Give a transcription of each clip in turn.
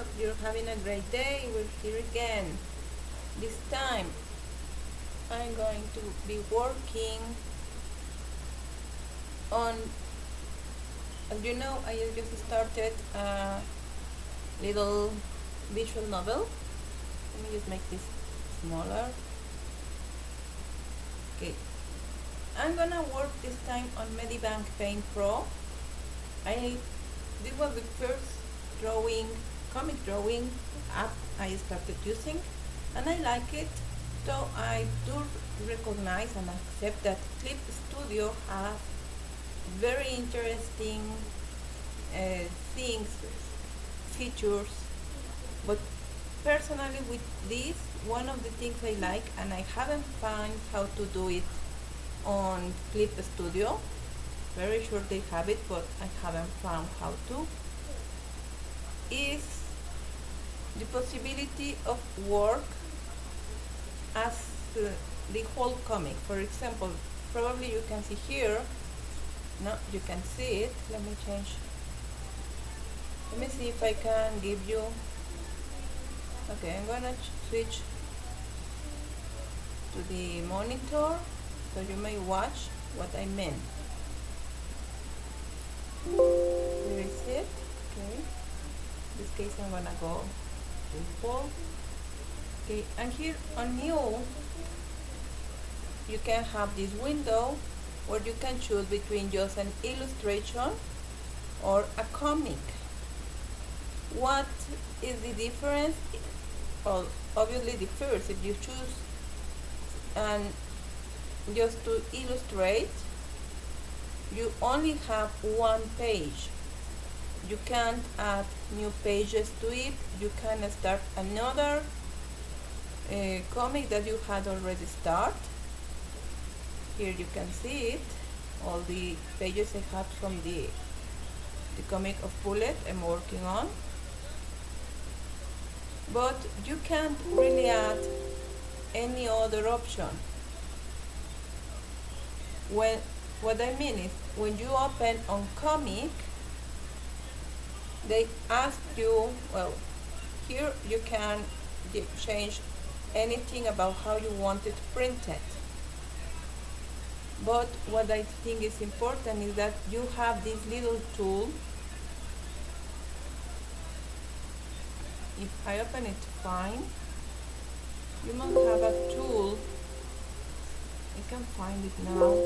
Hope you're having a great day. We're here again. This time I'm going to be working on, as you know, I just started a little visual novel. Let me just make this smaller. Okay. I'm gonna work this time on Medibank Paint Pro. This was the first comic drawing app I started using, and I like it. So I do recognize and accept that Clip Studio has very interesting things, features, but personally with this, one of the things I like, and I haven't found how to do it on Clip Studio. Very sure they have it, but I haven't found how to, is the possibility of work as the whole comic. For example, probably you can see here, no, you can see it. Let me change. Let me see if I can give you, okay, I'm gonna switch to the monitor so you may watch what I meant. Where is it? Okay. In this case I'm gonna go to full. Okay, and here on new you can have this window where you can choose between just an illustration or a comic. What is the difference? Well, obviously the first, if you choose and just to illustrate, you only have one page. You can't add new pages to it. You can start another comic that you had already started. Here you can see it, all the pages I had from the comic of Bullet I'm working on. But you can't really add any other option. What I mean is, when you open on comic, they ask you, well, here you can change anything about how you want it printed. But what I think is important is that you have this little tool. If I open it fine, you must have a tool. I can find it now.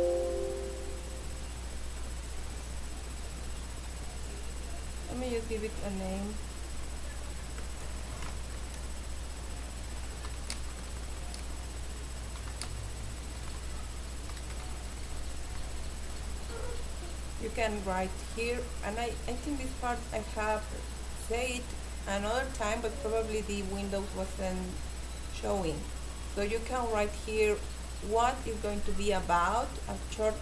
Let me just give it a name. You can write here, and I think this part I have said another time, but probably the Windows wasn't showing. So you can write here what is going to be about, a short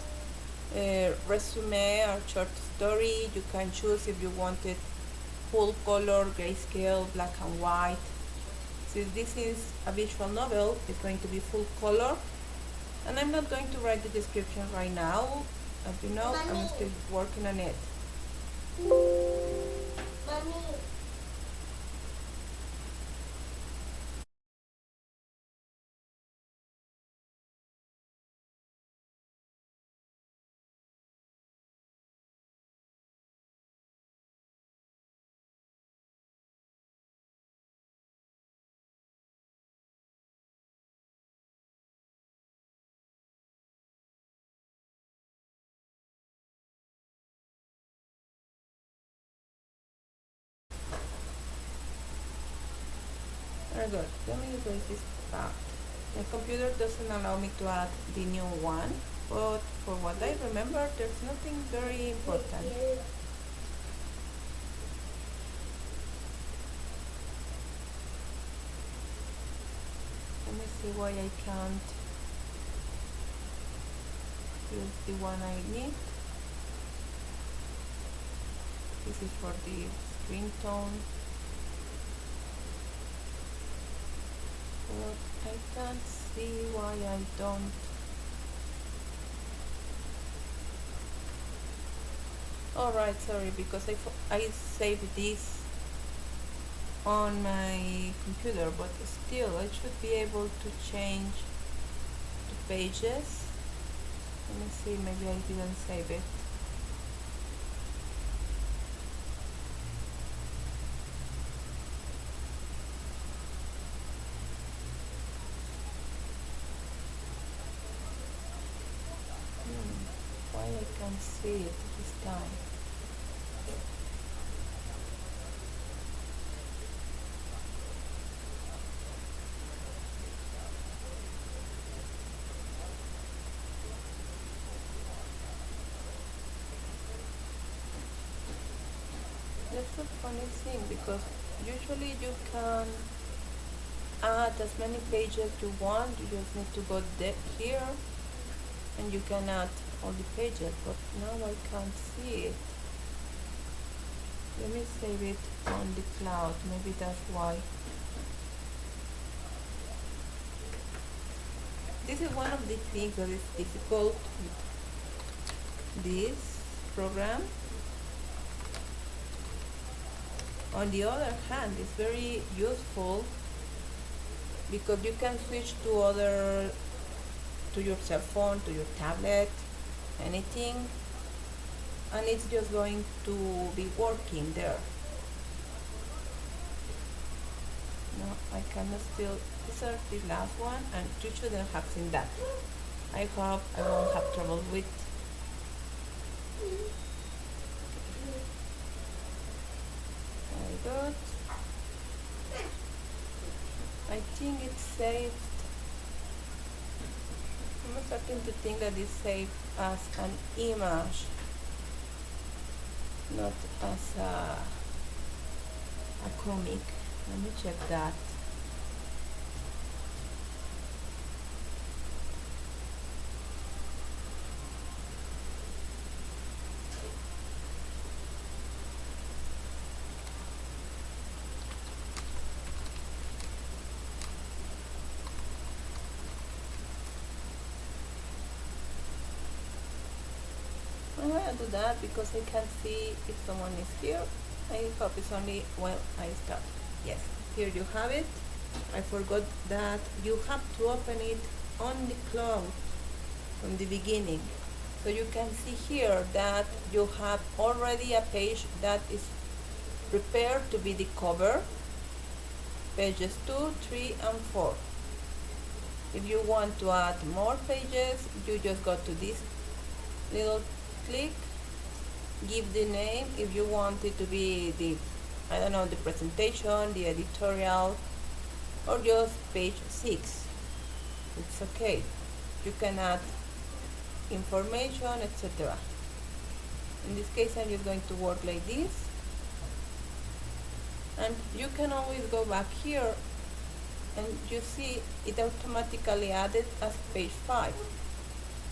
resume or short story. You can choose if you want it full color, grayscale, black and white. Since this is a visual novel, it's going to be full color, and I'm not going to write the description right now. As you know, Mommy, I'm still working on it. Mommy. Very good. Let me erase this part. My computer doesn't allow me to add the new one, but for what I remember, there's nothing very important. Let me see why I can't use the one I need. This is for the screen tone. But I can't see why I don't. Alright, sorry, because I saved this on my computer, but still I should be able to change the pages. Let me see, maybe I didn't save it. Why I can't see it this time? That's a funny thing because usually you can add as many pages you want. You just need to go here and you can add all the pages, but now I can't see it. Let me save it on the cloud. Maybe that's why. This is one of the things that is difficult with this program. On the other hand, it's very useful because you can switch to your cell phone, to your tablet, anything, and it's just going to be working there. No, I cannot still insert the last one, and you shouldn't have seen that. I hope I won't have trouble with. Very good. I think it's saved. I'm starting to think that it's saved as an image, not as a comic. Let me check that. I'm gonna do that because I can't see if someone is here. I hope it's only when I start. Yes, here you have it. I forgot that you have to open it on the cloud from the beginning. So you can see here that you have already a page that is prepared to be the cover. Pages 2, 3, and 4. If you want to add more pages, you just go to this little click, give the name. If you want it to be the, I don't know, the presentation, the editorial, or just page 6, it's okay. You can add information, etc. In this case, I'm just going to work like this, and you can always go back here and you see it automatically added as page 5.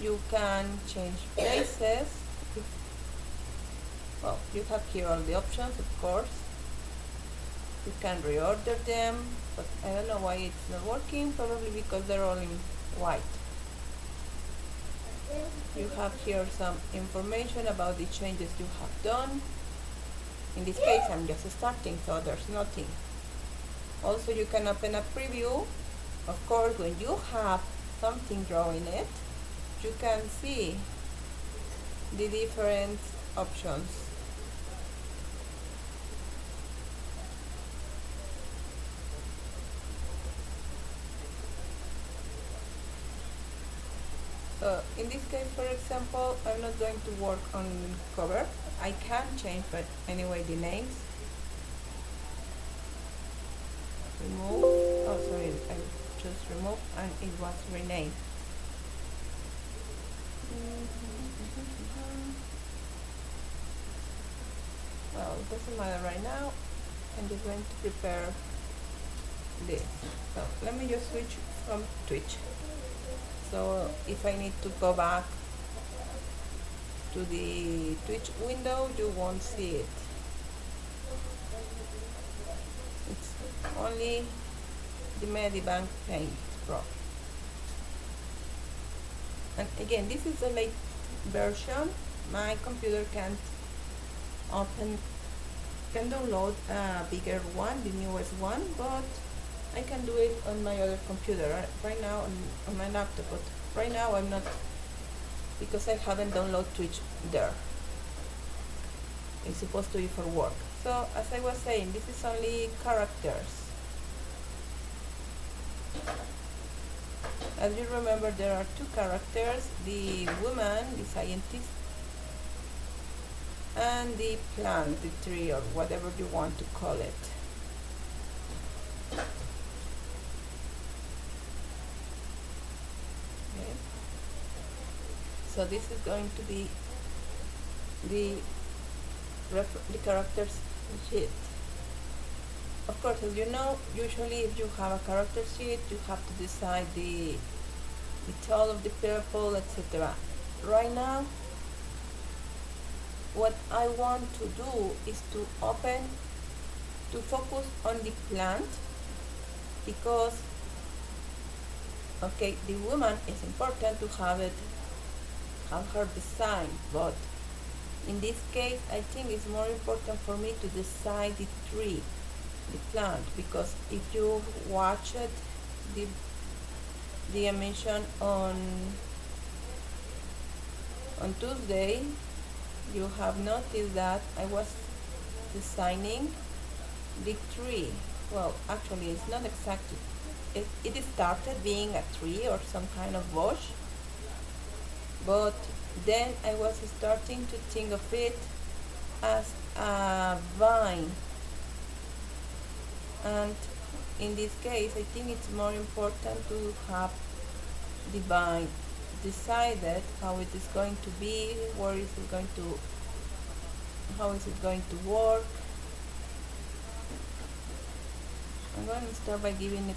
You can change places. Well, you have here all the options, of course. You can reorder them, but I don't know why it's not working, probably because they're all in white. You have here some information about the changes you have done. In this case, I'm just starting, so there's nothing. Also, you can open a preview. Of course, when you have something drawing it, you can see the different options. So in this case, for example, I'm not going to work on cover. I can change, but anyway, the names. Remove. Oh, sorry, I just removed and it was renamed. Well, it doesn't matter right now. I'm just going to prepare this. So let me just switch from Twitch. So if I need to go back to the Twitch window, you won't see it. It's only the Medibank Paint Pro. And again, this is a late version. My computer can't open can download a bigger one, the newest one, but I can do it on my other computer right now on my laptop. But right now I'm not, because I haven't downloaded Twitch there. It's supposed to be for work. So as I was saying, this is only characters. As you remember, there are two characters: the woman, the scientist, and the plant, the tree, or whatever you want to call it. Okay. So this is going to be the characters sheet. Of course, as you know, usually if you have a character sheet, you have to decide the tone of the purple, etc. Right now, what I want to do is to focus on the plant, because, okay, the woman is important to have her design, but in this case, I think it's more important for me to decide the tree, the plant, because if you watch it, the emission on Tuesday, you have noticed that I was designing the tree. Well, actually, it's not exactly. It started being a tree or some kind of bush, but then I was starting to think of it as a vine. And in this case, I think it's more important to have the vine decided, how it is going to be, how is it going to work. I'm going to start by giving it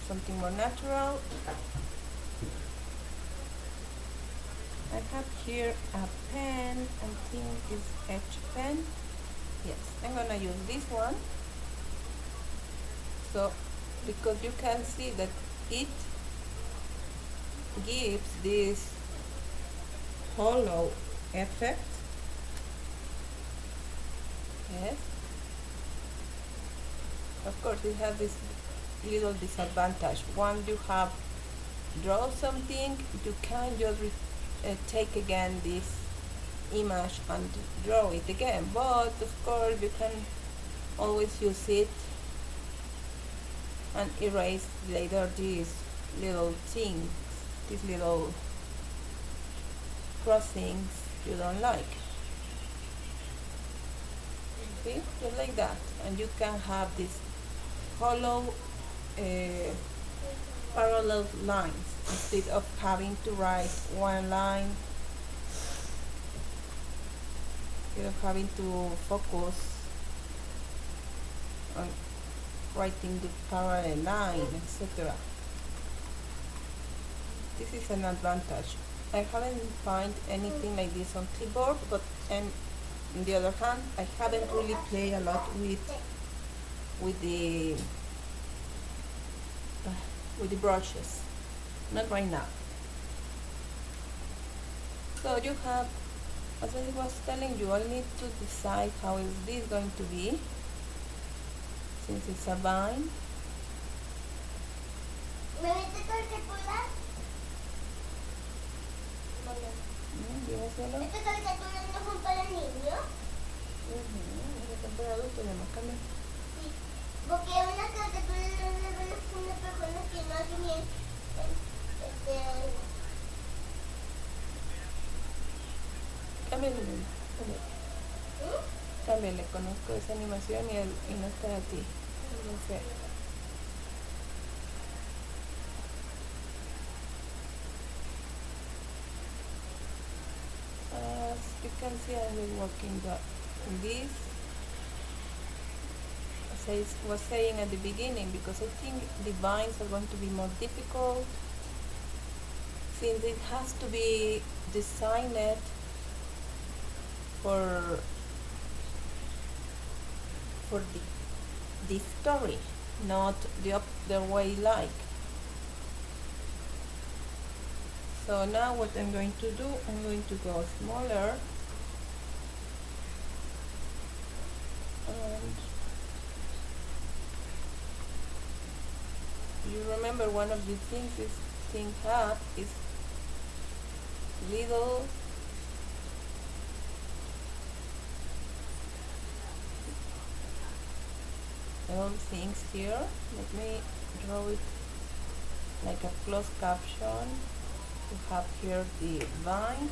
something more natural. I have here a pen, I think it's H pen. Yes, I'm gonna use this one. So, because you can see that it gives this hollow effect. Yes. Of course, it has this little disadvantage. Once you have draw something, you can just take again this image and draw it again. But of course, you can always use it and erase later these little things, these little crossings you don't like. See, just like that, and you can have this hollow parallel lines instead of having to write one line, instead of having to focus on writing the parallel line, etc. This is an advantage. I haven't found anything like this on clipboard, but on the other hand, I haven't really played a lot with the brushes, not right now. So you have, as I was telling you, I need to decide how is this going to be, since it's a vine. ¿Dime cielo? ¿Esta caricatura no son para niños? Son para adultos, además, Carmen. Sí, porque una caricatura no es una persona que no hace bien. Cámbiale, cámbiale, conozco esa animación y no está a ti. No sé. As you can see, I was working on this, as I was saying at the beginning, because I think the vines are going to be more difficult, since it has to be designed for the story, not the way like. So now what I'm going to do, I'm going to go smaller, and You remember one of the things this thing had is little things here. Let me draw it like a closed caption to have here the vine.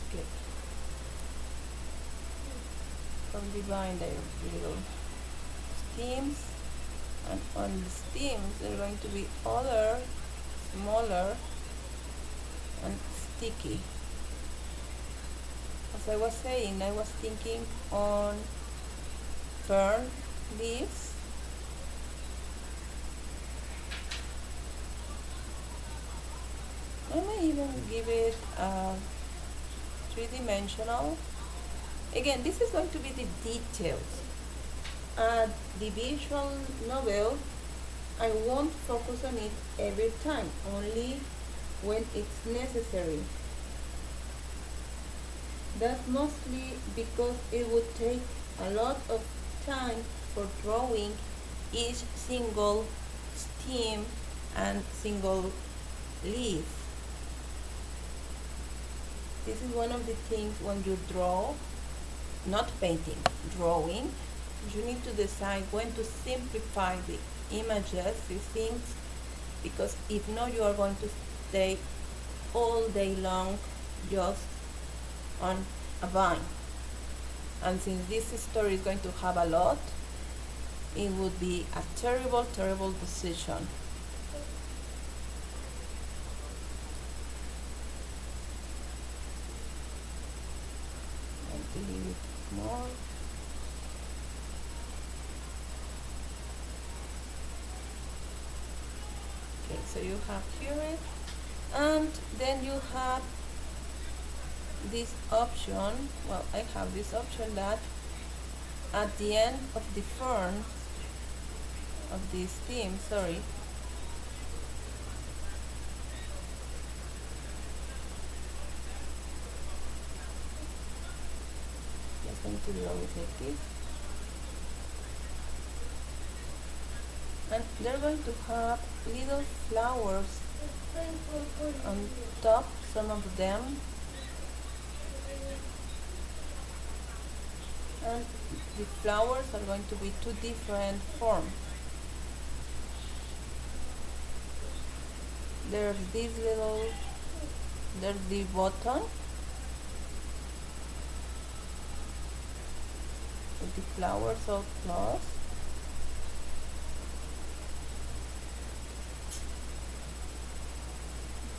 Okay. From the vine there are little stems, and on the stems there are going to be other smaller and sticky. As I was saying, I was thinking on fern leaves. I may even give it a three-dimensional. Again, this is going to be the details. The visual novel, I won't focus on it every time, only when it's necessary. That's mostly because it would take a lot of time for drawing each single stem and single leaf. This is one of the things when you draw, not painting, drawing, you need to decide when to simplify the images, these things, because if not, you are going to stay all day long just on a vine. And since this story is going to have a lot, it would be a terrible, terrible decision. And delete it more. Okay, so you have here it, and then you have this option. Well, I have this option that at the end of the fern, of the stem, sorry, just going to draw it like this, and they're going to have little flowers on top, some of them, and the flowers are going to be two different forms. There's this little, there's the button with the flowers all close,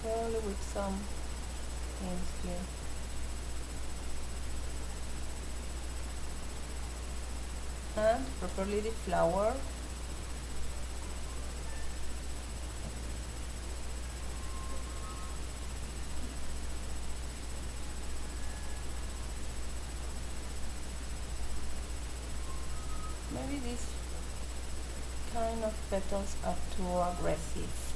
probably with some things here. And properly the flower. Maybe these kind of petals are too aggressive.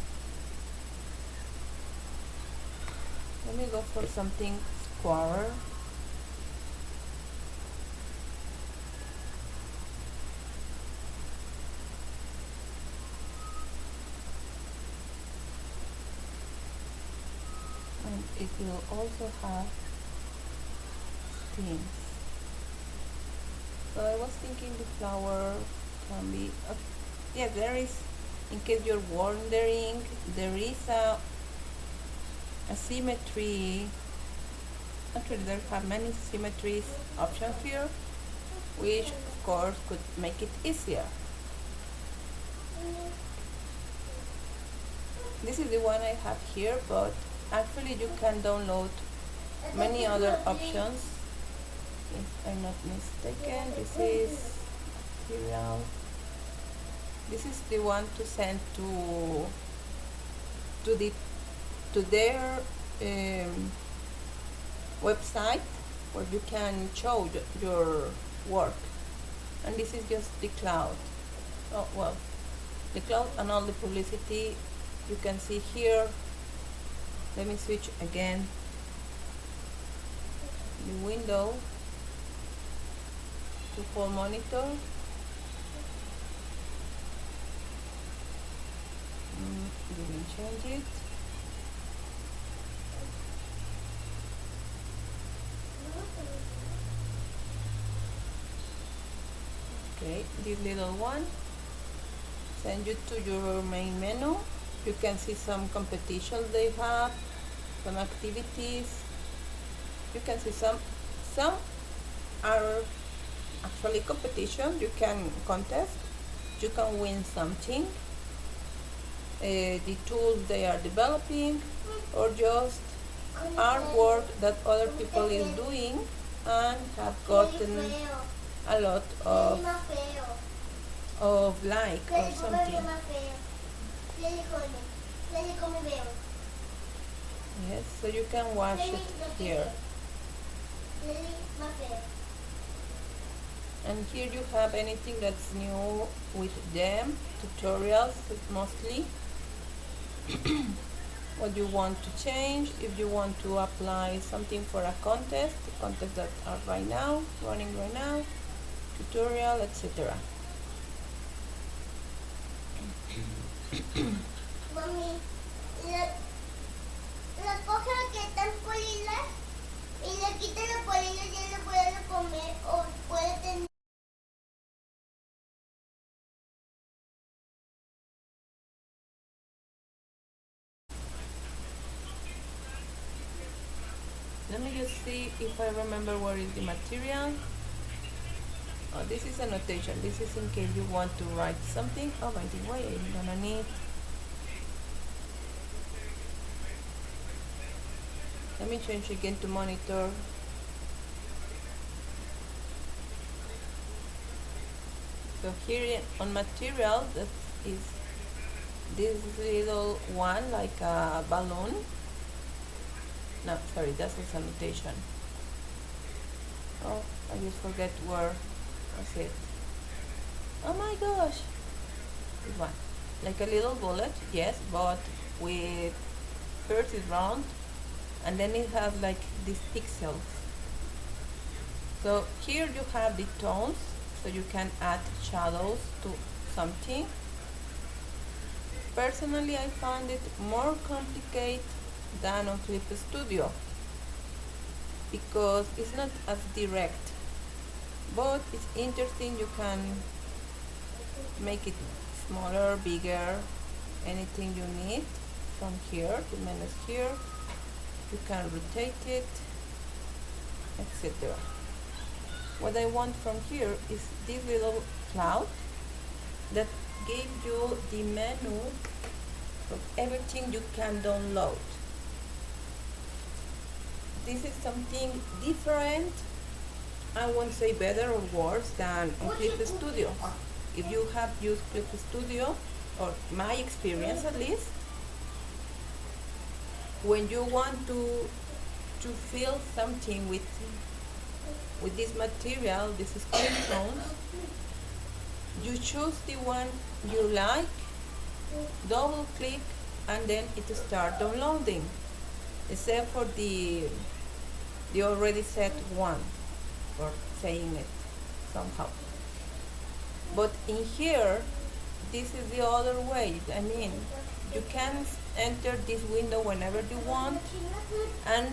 Let me go for something squarer. And it will also have stems. So I was thinking the flower can be, yeah, there is, in case you're wondering, there is a symmetry. Actually, there are many symmetries options here, which of course could make it easier. This is the one I have here, but actually you can download many other options. If I'm not mistaken, this is serial. This is the one to send to their website, where you can show your work. And this is just the cloud. Oh well, the cloud and all the publicity you can see here. Let me switch again the window to full monitor. Didn't change it. Okay, this little one send you to your main menu. You can see some competitions they have, some activities. You can see some are actually competition. You can contest. You can win something. The tools they are developing, or just artwork that other people is doing and have gotten a lot of like or something. Yes, so you can watch it here. And here you have anything that's new with them, tutorials mostly. What you want to change, if you want to apply something for a contest, the contests that are running right now, tutorial, etc. Mami, la coge que están polilas y le quita la polilla y ya le puede comer o puede tener. Let me just see if I remember where is the material. Oh, this is a notation. This is in case you want to write something. Oh, by the way, I'm gonna need. Let me change again to monitor. So here on material, that is this little one like a balloon. No, sorry, that's a notation. Oh, I just forget where was it. Oh my gosh, this one, like a little bullet, yes, but with first is round, and then it has like these pixels. So here you have the tones, so you can add shadows to something. Personally, I found it more complicated than on Clip Studio because it's not as direct, but it's interesting. You can make it smaller, bigger, anything you need from here. The menu is here. You can rotate it, etc. What I want from here is this little cloud that gives you the menu of everything you can download. This is something different. I won't say better or worse than on Clip Studio. If you have used Clip Studio, or my experience at least, when you want to feel something with this material, this skin tones, you choose the one you like, double click, and then it starts downloading, except for the already set one, or saying it somehow. But in here, this is the other way. I mean, you can enter this window whenever you want and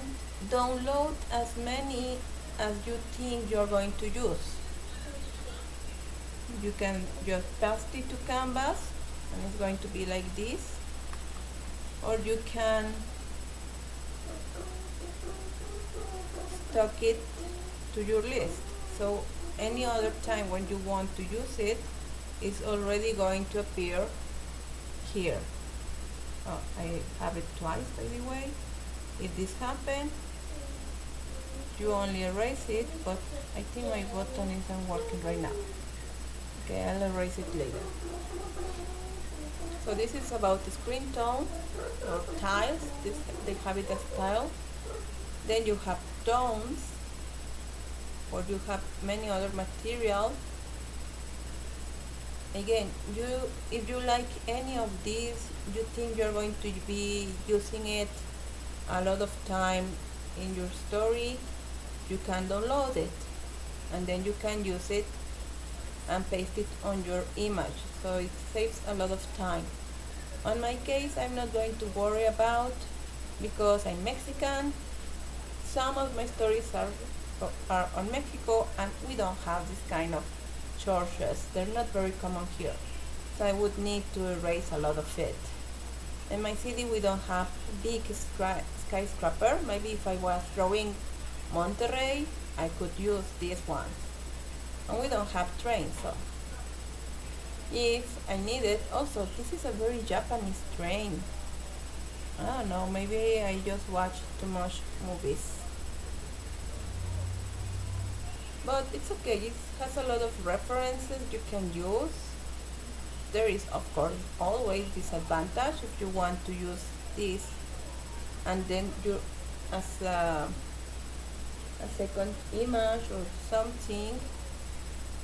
download as many as you think you're going to use. You can just paste it to Canvas and it's going to be like this, or you can stock it to your list, so any other time when you want to use it, it's already going to appear here. Oh, I have it twice, by the way. If this happens, you only erase it, but I think my button isn't working right now. Okay, I'll erase it later. So this is about the screen tone or tiles. They have it as tile. Then you have tones, or you have many other material. Again, if you like any of these, you think you're going to be using it a lot of time in your story, you can download it, and then you can use it and paste it on your image, so it saves a lot of time. On my case, I'm not going to worry about because I'm Mexican. Some of my stories are on Mexico, and we don't have this kind of churches. They're not very common here, so I would need to erase a lot of it. In my city, we don't have big skyscraper. Maybe if I was drawing Monterrey, I could use this one. And we don't have trains, so if I need it, also this is a very Japanese train. I don't know, maybe I just watch too much movies. But it's okay, it has a lot of references you can use. There is of course always disadvantage if you want to use this and then you as a second image or something,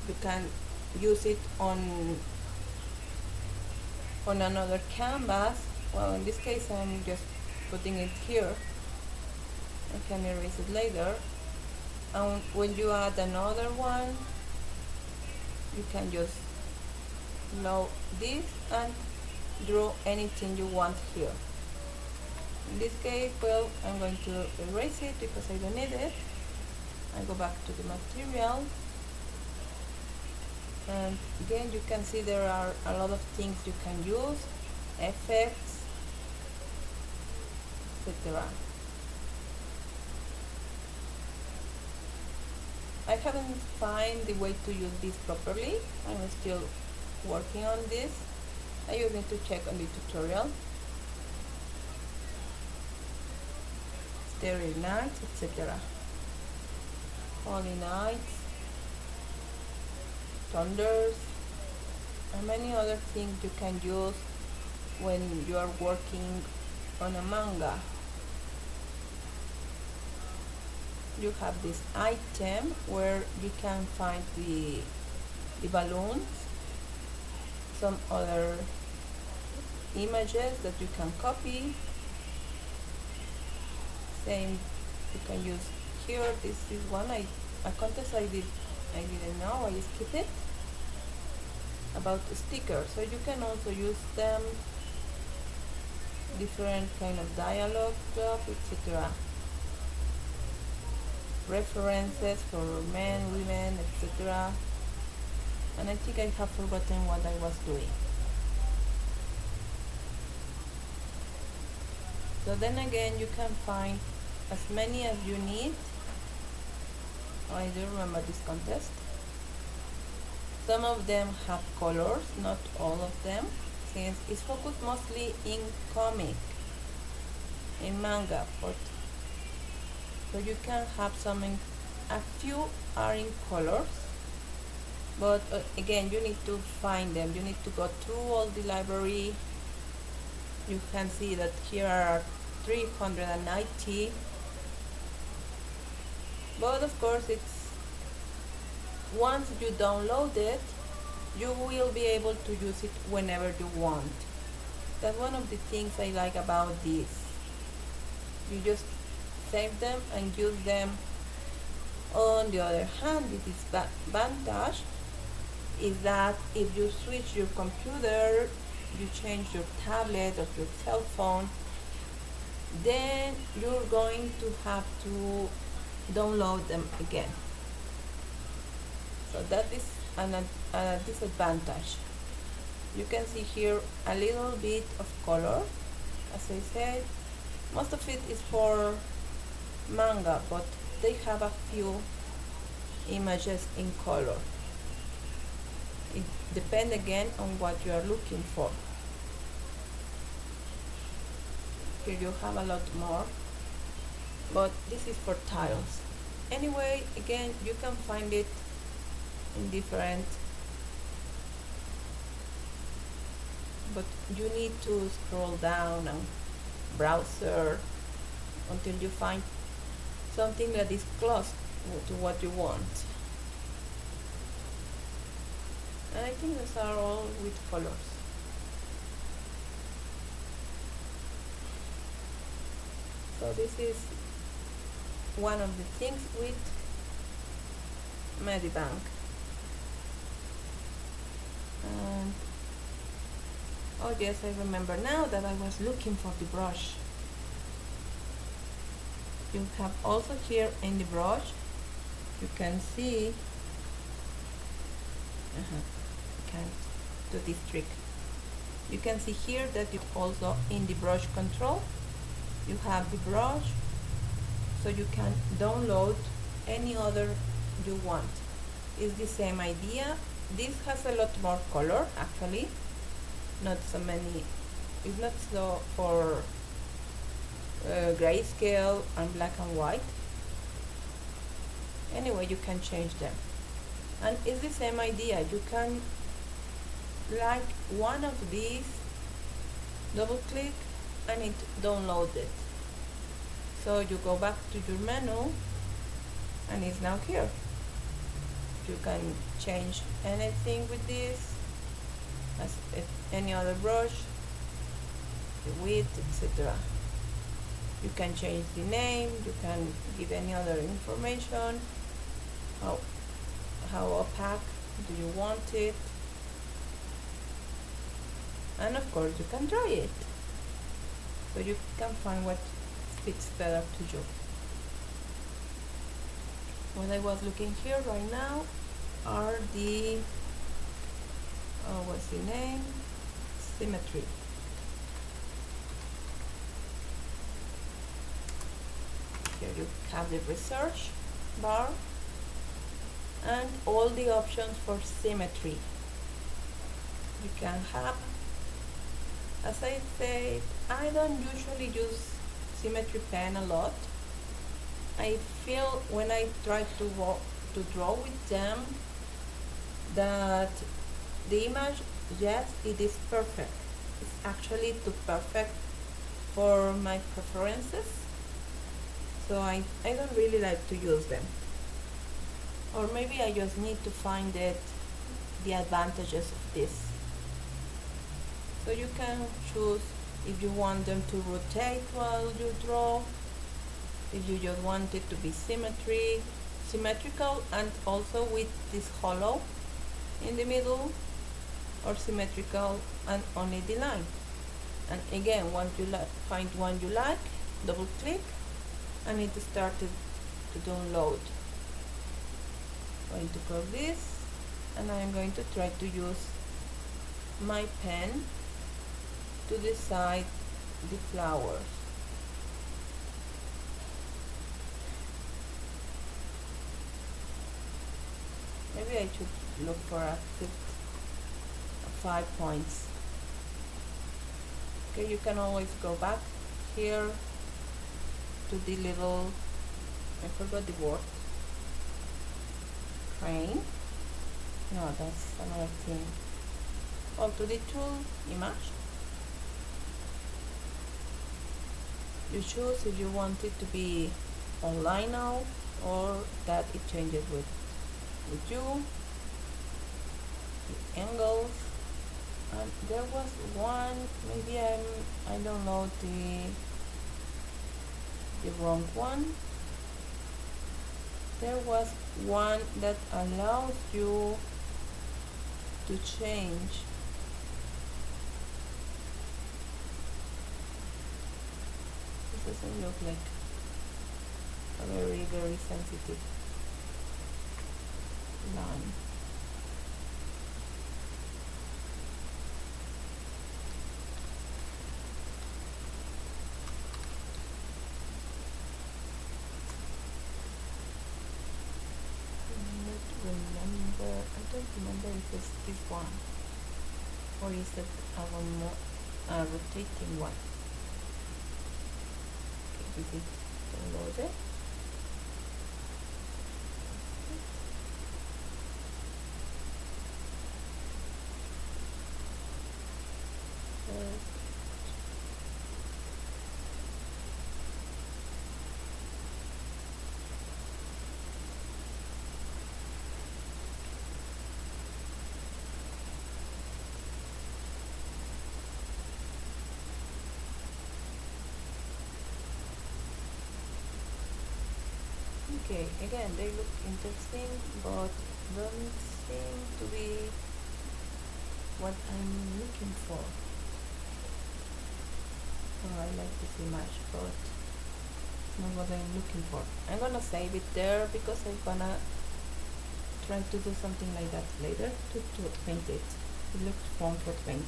you can use it on another canvas. Well, in this case I'm just putting it here. I can erase it later. And when you add another one, you can just load this and draw anything you want here. In this case, well, I'm going to erase it because I don't need it. I go back to the material, and again you can see there are a lot of things you can use, effects, etc. I haven't found the way to use this properly. I'm still working on this. I just need to check on the tutorial. Starry nights, etc. Holy nights, thunders, and many other things you can use when you are working on a manga. You have this item where you can find the balloons, some other images that you can copy. Same you can use here. This is one a contest I didn't know, I skipped it, about stickers. So you can also use them, different kind of dialogue stuff, etc. References for men, women, etc. And I think I have forgotten what I was doing. So then again, you can find as many as you need. Oh, I do remember this contest. Some of them have colors, not all of them, since it's focused mostly in comic, in manga, but so you can have a few are in colors, but again you need to find them. You need to go through all the library. You can see that here are 390, but of course it's once you download it, you will be able to use it whenever you want. That's one of the things I like about this. You just save them and use them. On the other hand, the disadvantage is that if you switch your computer, you change your tablet or your cell phone, then you're going to have to download them again. So that is a disadvantage. You can see here a little bit of color. As I said, most of it is for manga, but they have a few images in color. It depends again on what you are looking for. Here you have a lot more, but this is for tiles. Anyway, again, you can find it in different, but you need to scroll down and browser until you find something that is close to what you want. And I think those are all with colors. So this is one of the things with Medibank. And Oh yes, I remember now that I was looking for the brush. You have also here in the brush, you can see, you can do this trick. You can see here that you also in the brush control, you have the brush, so you can download any other you want. It's the same idea. This has a lot more color actually, not so many, it's not so for grayscale and black and white. Anyway, you can change them, and it's the same idea. You can like one of these, double click and it downloaded. So you go back to your menu and it's now here. You can change anything with this, as any other brush, the width, etc. You can change the name, you can give any other information, how opaque do you want it, and of course you can try it, so you can find what fits better to you. What I was looking here right now are the, what's the name? Symmetry. Here you have the research bar and all the options for symmetry. You can have, as I said, I don't usually use symmetry pen a lot. I feel when I try to draw with them that the image, yes, it is perfect. It's actually too perfect for my preferences. So I don't really like to use them. Or maybe I just need to find the advantages of this. So you can choose if you want them to rotate while you draw, if you just want it to be symmetrical and also with this hollow in the middle, or symmetrical and only the line. And again, once you find one you like, double click and it started to download. I'm going to close this and I'm going to try to use my pen to decide the flowers. Maybe I should look for a 5 points. Okay, you can always go back here to the little, I forgot the word, crane. No, that's another thing. Well, to the tool image. You choose if you want it to be online now or that it changes with you, the angles. And there was one, maybe I don't know the wrong one. There was one that allows you to change this. Doesn't look like a very sensitive line. I don't remember if it's this one or is it a rotating one. Okay, is it downloaded? Okay, again, they look interesting, but don't seem to be what I'm looking for. Oh, I like this image, but not what I'm looking for. I'm gonna save it there because I'm gonna try to do something like that later to paint it. It looks fun for paint.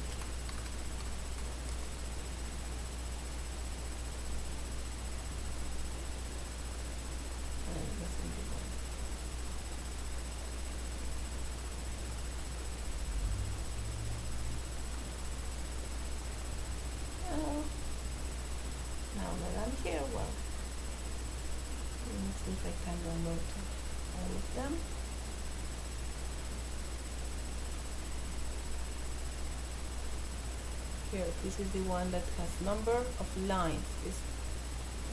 Oh, now that I'm here, well, let me see if I can download all of them. Here, this is the one that has number of lines. It's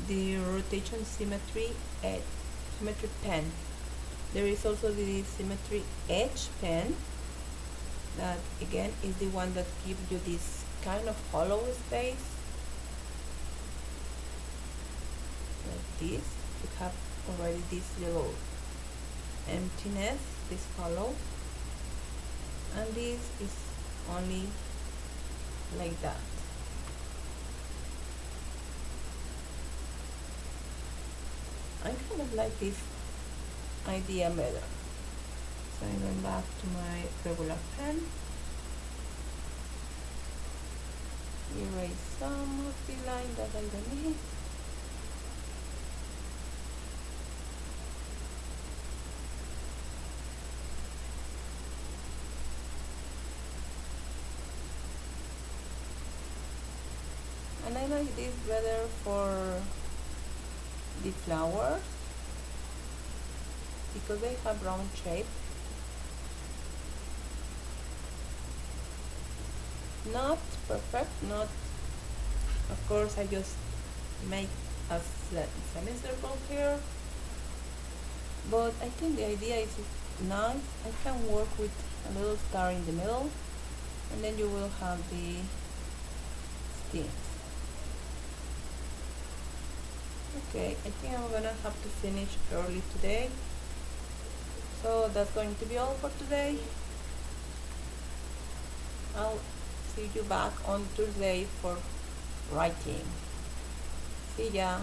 the rotation symmetry symmetry pen. There is also the symmetry edge pen that again is the one that gives you this kind of hollow space like this. You have already this little emptiness, this hollow, and this is only like that. I kind of like this idea better. So I'm going back to my regular pen, erase some of the line that I don't need. And I like this better for the flowers because they have round shape. Not perfect, not, of course I just make a semicircle here, but I think the idea is nice. I can work with a little star in the middle, and then you will have the stems. Okay, I think I'm gonna have to finish early today, so that's going to be all for today. I'll see you back on Thursday for writing. See ya.